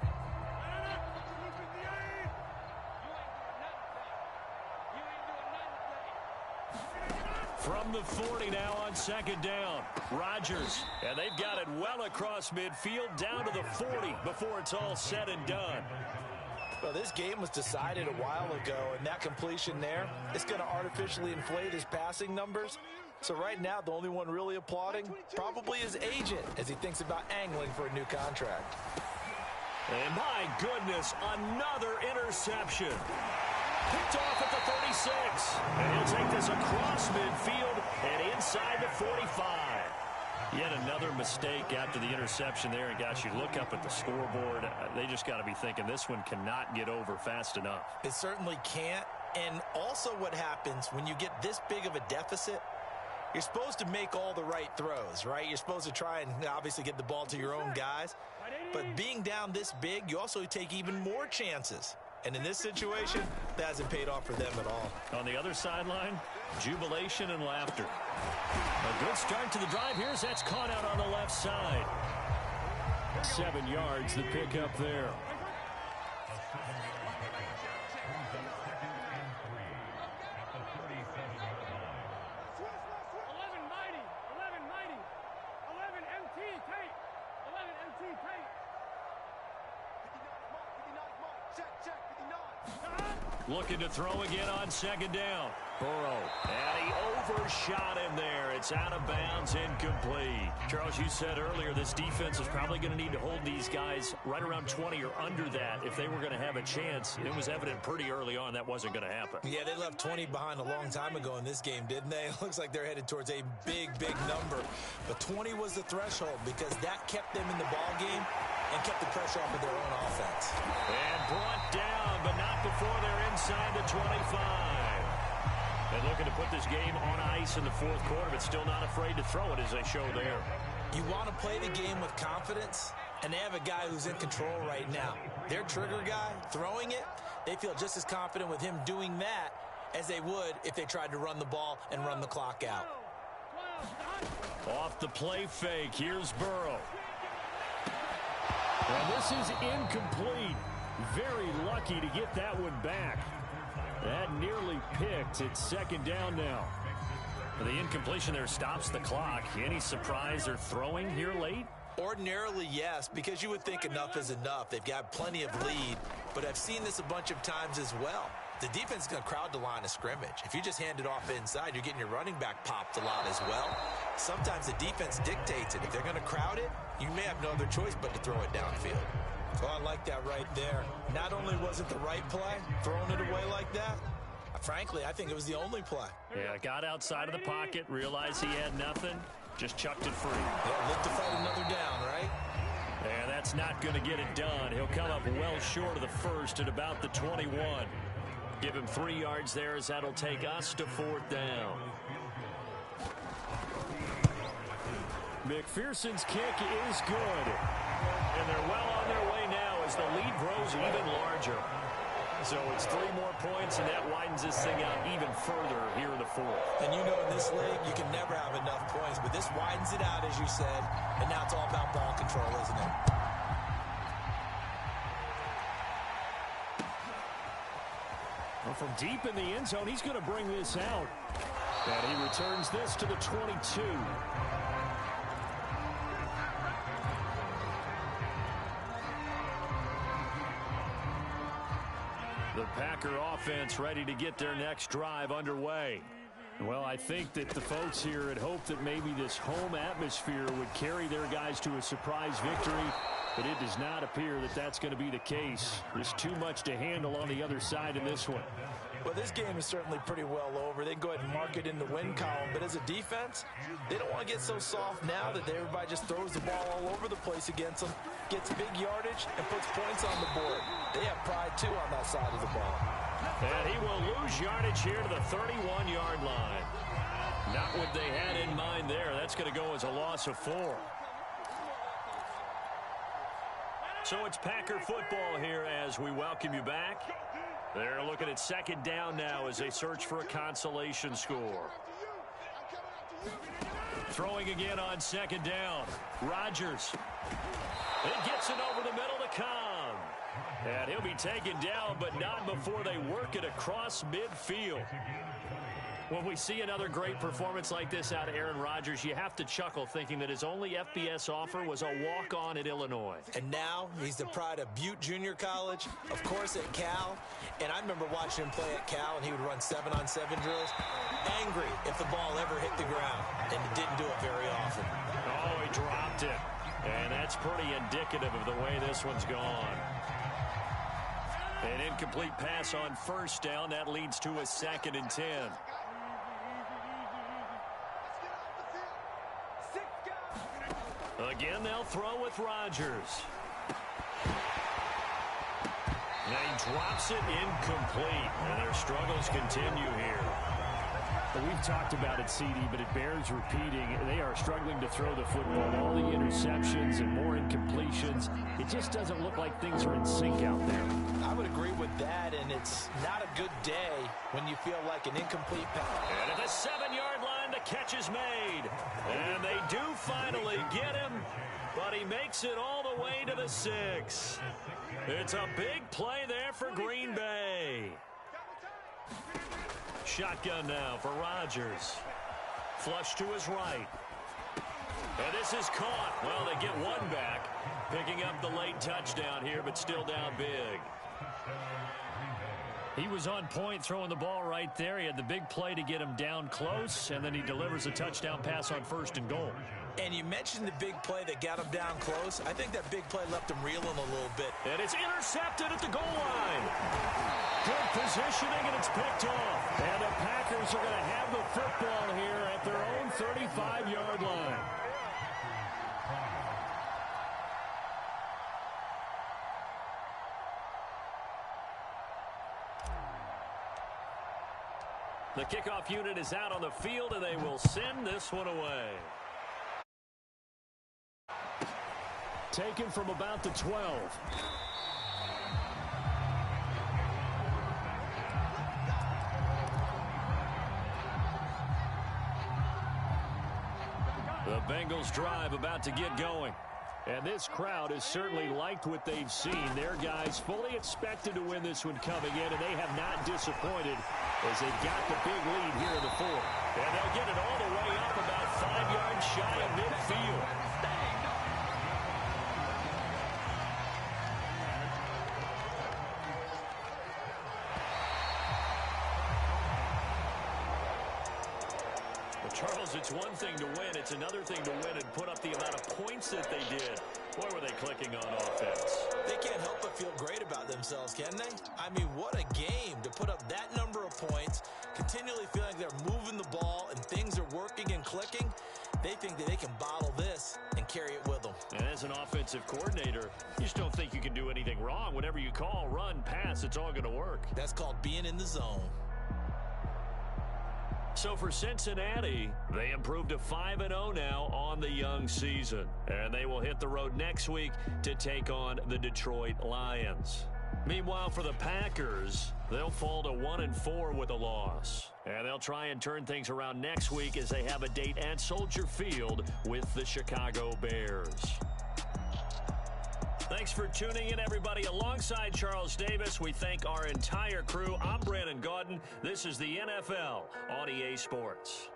From the 40 now on 2nd down. Rodgers. And they've got it well across midfield down to the 40 before it's all said and done. Well, this game was decided a while ago, and that completion there is going to artificially inflate his passing numbers. So right now, the only one really applauding probably his agent as he thinks about angling for a new contract. And my goodness, another interception. Picked off at the 36. And he'll take this across midfield and inside the 45. Yet another mistake after the interception there. And, gosh, you look up at the scoreboard. They just got to be thinking this one cannot get over fast enough. It certainly can't. And also what happens when you get this big of a deficit, you're supposed to make all the right throws, right? You're supposed to try and obviously get the ball to your own guys. But being down this big, you also take even more chances. And in this situation, that hasn't paid off for them at all. On the other sideline, jubilation and laughter. A good start to the drive here as that's caught out on the left side. 7 yards, the pickup there. Looking to throw again on 2nd down. Burrow. And he overshot him there. It's out of bounds, incomplete. Charles, you said earlier this defense is probably going to need to hold these guys right around 20 or under that if they were going to have a chance. It was evident pretty early on that wasn't going to happen. Yeah, they left 20 behind a long time ago in this game, didn't they? It looks like they're headed towards a big, big number. But 20 was the threshold because that kept them in the ball game and kept the pressure off of their own offense. And brought down, but not before they're inside the 25. And looking to put this game on ice in the fourth quarter, but still not afraid to throw it as they show there. You want to play the game with confidence, and they have a guy who's in control right now. Their trigger guy, throwing it, they feel just as confident with him doing that as they would if they tried to run the ball and run the clock out. Off the play fake, here's Burrow. And this is incomplete. Very lucky to get that one back. That nearly picked. It's second down now. The incompletion there stops the clock. Any surprise they're throwing here late? Ordinarily, yes, because you would think enough is enough. They've got plenty of lead, but I've seen this a bunch of times as well. The defense is going to crowd the line of scrimmage. If you just hand it off inside, you're getting your running back popped a lot as well. Sometimes the defense dictates it. If they're going to crowd it, you may have no other choice but to throw it downfield. Oh, I like that right there. Not only was it the right play, throwing it away like that, frankly, I think it was the only play. Yeah, got outside of the pocket, realized he had nothing, just chucked it free. Yeah, look to fight another down, right? And that's not going to get it done. He'll come up well short of the first at about the 21. Give him 3 yards there as that'll take us to fourth down. McPherson's kick is good. And they're well on their way now as the lead grows even larger. So it's 3 more points, and that widens this thing out even further here in the fourth. And you know in this league, you can never have enough points, but this widens it out, as you said, and now it's all about ball control, isn't it? Well, from deep in the end zone, he's going to bring this out. And he returns this to the 22. The Packer offense ready to get their next drive underway. Well, I think that the folks here had hoped that maybe this home atmosphere would carry their guys to a surprise victory, but it does not appear that that's going to be the case. There's too much to handle on the other side in this one. Well, this game is certainly pretty well over. They can go ahead and mark it in the win column, but as a defense, they don't want to get so soft now that everybody just throws the ball all over the place against them, gets big yardage, and puts points on the board. They have pride, too, on that side of the ball. And he will lose yardage here to the 31-yard line. Not what they had in mind there. That's going to go as a loss of 4. So it's Packer football here as we welcome you back. They're looking at second down now as they search for a consolation score. Throwing again on second down. Rodgers. It gets it over the middle to Cobb. And he'll be taken down, but not before they work it across midfield. When we see another great performance like this out of Aaron Rodgers, you have to chuckle thinking that his only FBS offer was a walk-on at Illinois. And now he's the pride of Butte Junior College, of course at Cal. And I remember watching him play at Cal, and he would run 7-on-7 drills. Angry if the ball ever hit the ground, and he didn't do it very often. Oh, he dropped it. And that's pretty indicative of the way this one's gone. An incomplete pass on first down. That leads to a 2nd and 10. Again, they'll throw with Rodgers. And he drops it incomplete. And their struggles continue here. Well, we've talked about it, CD, but it bears repeating. They are struggling to throw the football. All the interceptions and more incompletions. It just doesn't look like things are in sync out there. I would agree with that, and it's not a good day when you feel like an incomplete pass. And at the 7-yard line, the catch is made. And they do finally get him, but he makes it all the way to the 6. It's a big play there for Green Bay. Shotgun now for Rodgers. Flush to his right. And this is caught. Well, they get one back. Picking up the late touchdown here, but still down big. He was on point throwing the ball right there. He had the big play to get him down close, and then he delivers a touchdown pass on 1st and goal. And you mentioned the big play that got him down close. I think that big play left him reeling a little bit. And it's intercepted at the goal line. Good positioning, and it's picked off. And the Packers are going to have the football here at their own 35-yard line. The kickoff unit is out on the field, and they will send this one away. Taken from about the 12. The Bengals drive about to get going. And this crowd has certainly liked what they've seen. Their guys fully expected to win this one coming in, and they have not disappointed as they got the big lead here in the fourth. And they'll get it all the way up about 5 yards shy of midfield. Charles, it's one thing to win. It's another thing to win and put up the amount of points that they did. Boy, were they clicking on offense. They can't help but feel great about themselves, can they? I mean, what a game to put up that number of points, continually feeling they're moving the ball and things are working and clicking. They think that they can bottle this and carry it with them. And as an offensive coordinator, you just don't think you can do anything wrong. Whatever you call, run, pass, it's all going to work. That's called being in the zone. So for Cincinnati, they improved to 5-0 now on the young season. And they will hit the road next week to take on the Detroit Lions. Meanwhile, for the Packers, they'll fall to 1-4 with a loss. And they'll try and turn things around next week as they have a date at Soldier Field with the Chicago Bears. Thanks for tuning in, everybody. Alongside Charles Davis, we thank our entire crew. I'm Brandon Gaudin. This is the NFL on EA Sports.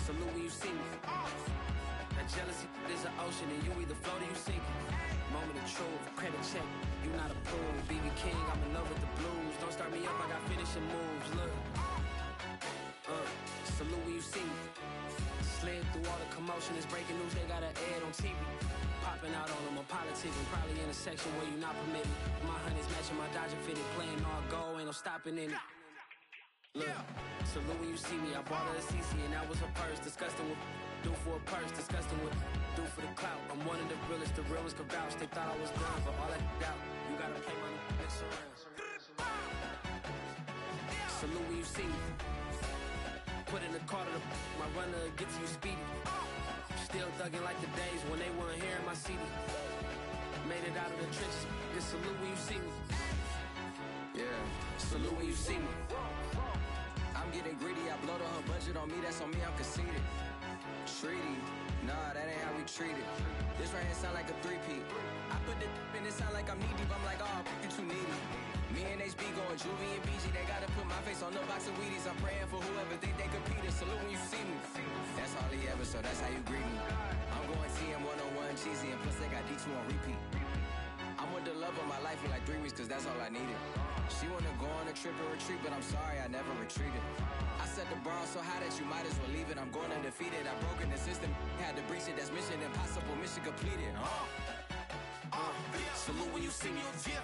Salute when you see me. That jealousy is an ocean, and you either float or you sink. Moment of truth, credit check, you not approved. BB King, I'm in love with the blues. Don't start me up, I got finishing moves. Look, salute when you see me. Slid through all the commotion, it's breaking news, they got an ad on TV. Popping out on them, I'm politicking, probably in a section where you not permitted. My honey's matching my Dodger fitted, playing all go, ain't no stopping in it. Look, salute when you see me, I bought her a CC and that was her purse. Disgusting with do for a purse, disgusting with do for the clout. I'm one of the realest, the real ones could vouch. They thought I was done, but all that doubt, you gotta play my next around. Salute when you see me. Put in the car to my runner, get to you speedy. Still thugging like the days when they weren't here in my CD. Made it out of the trenches, just salute when you see me. Yeah, salute when you see me. I'm getting greedy, I blow her budget on me, that's on me, I'm conceited. Treaty, nah, that ain't how we treat it. This right here sound like a three-peat. I put the in it sound like I'm knee-deep, I'm like, oh, you too needy. Me and HB going Juvie and BG, they gotta put my face on the box of Wheaties. I'm praying for whoever think they competed, salute when you see me. That's all he ever, so that's how you greet me. I'm going TM 101 cheesy, and plus they got D2 on repeat. I'm with the love of my life in like 3 weeks, cause that's all I needed. She wanna go on a trip and retreat, but I'm sorry, I never retreated. I set the bar so high that you might as well leave it. I'm going undefeated, I've broken the system. Had to breach it, that's mission impossible, mission completed. Salute when you see me. Yeah,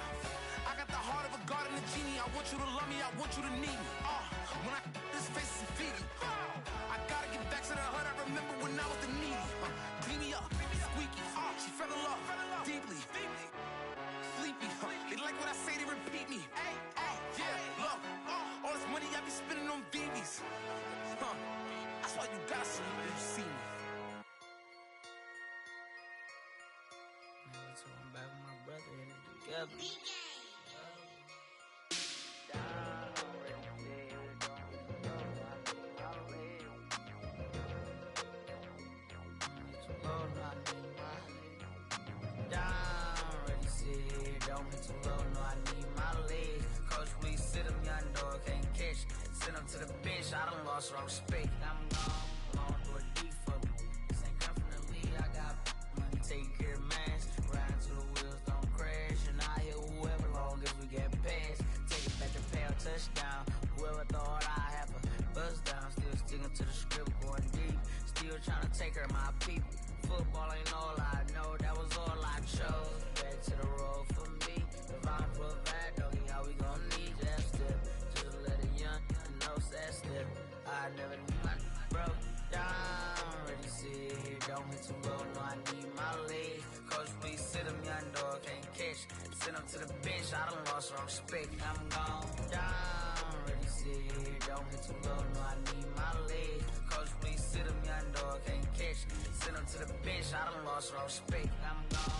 I got the heart of a god and a genie. I want you to love me, I want you to need me. When I this face is Fiji. I gotta get back to the hood, I remember when I was the needy. Clean me up, squeaky. She fell in love, deeply. Sleepy, they like what I say, they repeat me. Yeah, look, all this money I be spending on BBs. That's why you gotta salute when you see me. So I'm back with my brother and together. Don't be too low, no, I need my legs. Coach, please sit him, young dog, can't catch. Send him to the bench, I done lost respect. I'm gone, through a deep for me. This ain't come from the lead, I got to the script, going deep. Still trying to take her, my people. Football ain't all I know, that was all I chose. Back to the road for me. Divine provide, doggy, how we gon' need that step. Just let a young know that step. I never knew my broke down. Ready, see it here, don't hit too low, no, I need my leg. Coach, please sit him, young dog, can't catch. Send him to the bench, I done lost her respect. I'm gone down. Ready, see it here, don't hit too low, no, I need my leg. Coach, please sit him, young dog, can't catch. Send him to the bench, I done lost her respect. I'm gone.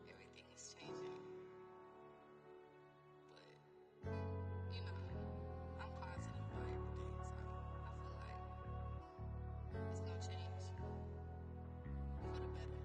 Everything is changing. But, you know, I'm positive about everything, so I feel like it's gonna change for the better.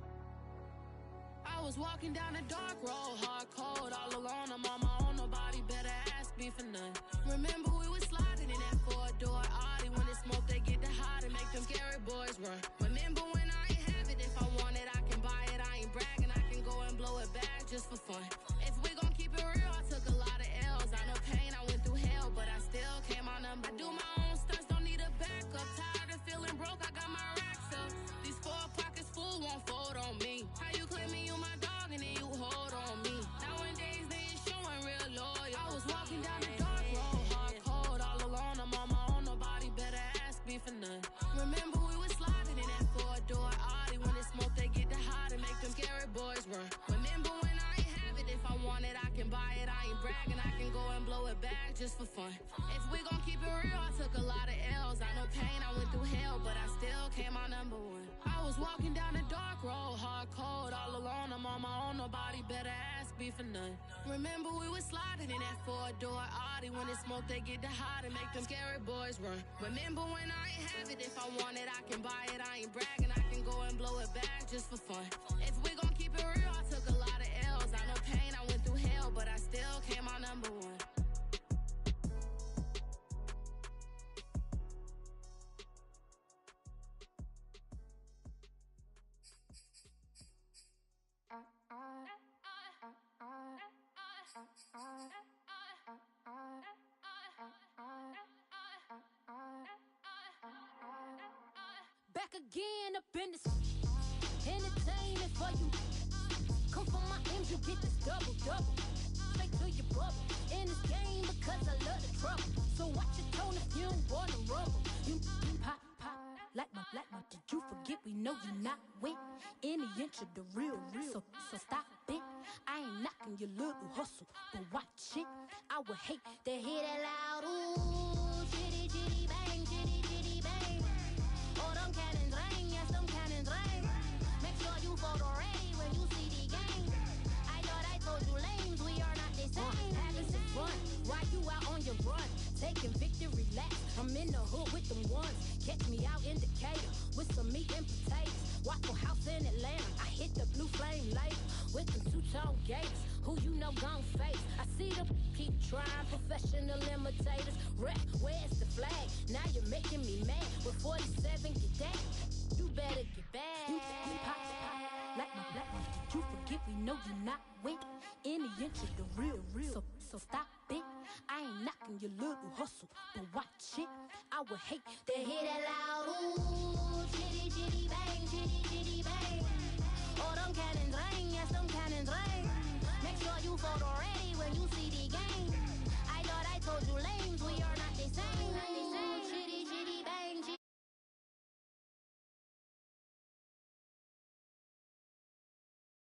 I was walking down a dark road, hard cold, all alone. I'm on my own, nobody better ask me for none. Remember we was sliding in that four-door Audi. When it smoke, they get the hot and make them scary boys run. Remember when I ain't have it, if I want it, I can buy it. I ain't bragging, I can go and blow it back just for fun. If we gon' keep it real, I took a lot of L's. I know pain, I went through hell, but I still came out number. I do my own stunts, don't need a backup. Tired of feeling broke, I got my racks up. These 4 pockets full won't fold on me. How you claiming you my dog and then you hold on me? Nowadays they ain't showing real loyal. I was walking down the dark road, hard cold, all alone. I'm on my own, nobody better ask me for none. Remember we was sliding in that four-door Audi. When it smoke, they get the hot and make them scary boys run. Remember when I ain't have it, if I want it, I can buy it. I ain't bragging, I can go and blow it back just for fun. If we gon' keep it real, I took a lot of L's. I know pain, I went through hell, but I still came out number 1. I was walking down a dark road, hard cold, all alone. I'm on my own, nobody better ask me for none. Remember we was sliding in that four-door Audi. When it smoke, they get the hot and make them scary boys run. Remember when I ain't have it, if I want it, I can buy it. I ain't bragging, I can go and blow it back just for fun. If we gon' keep it real, I took a lot of L's. I know pain, I went through hell, but I still came out number 1. Back again up in this entertainment for you. Come from my M's, you get this double. Straight to your bubble. In this game because I love the trouble. So watch your tone if you don't wanna rubble. You pop like my did you forget we know you not with any inch of the real. So stop it. I ain't knocking your little hustle, but watch it. I would hate to hear that loud ooh, chitty chitty bang, chitty chitty bang. Oh, them cannons ring, yes, them cannons ring. Make sure you photo ready when you see the game. I thought I told you lames, we are not the same. Having some fun, while you out on your run. Taking victory laps, I'm in the hood with them ones. Catch me out in Decatur with some meat and potatoes. Waffle House in Atlanta, I hit the blue flame later with them two-tone gators. Who you know gon' face? I see them keep trying, professional imitators. Rep, where's the flag? Now you're making me mad. With 47, get that. You better get back. You pop like my black one. Did you forget we know you not with any inch of the real. So stop it. I ain't knocking your little hustle, but watch it. I would hate to hear that loud ooh, chitty chitty bang, chitty chitty bang. Oh, them cannons ring, yes, them cannons ring.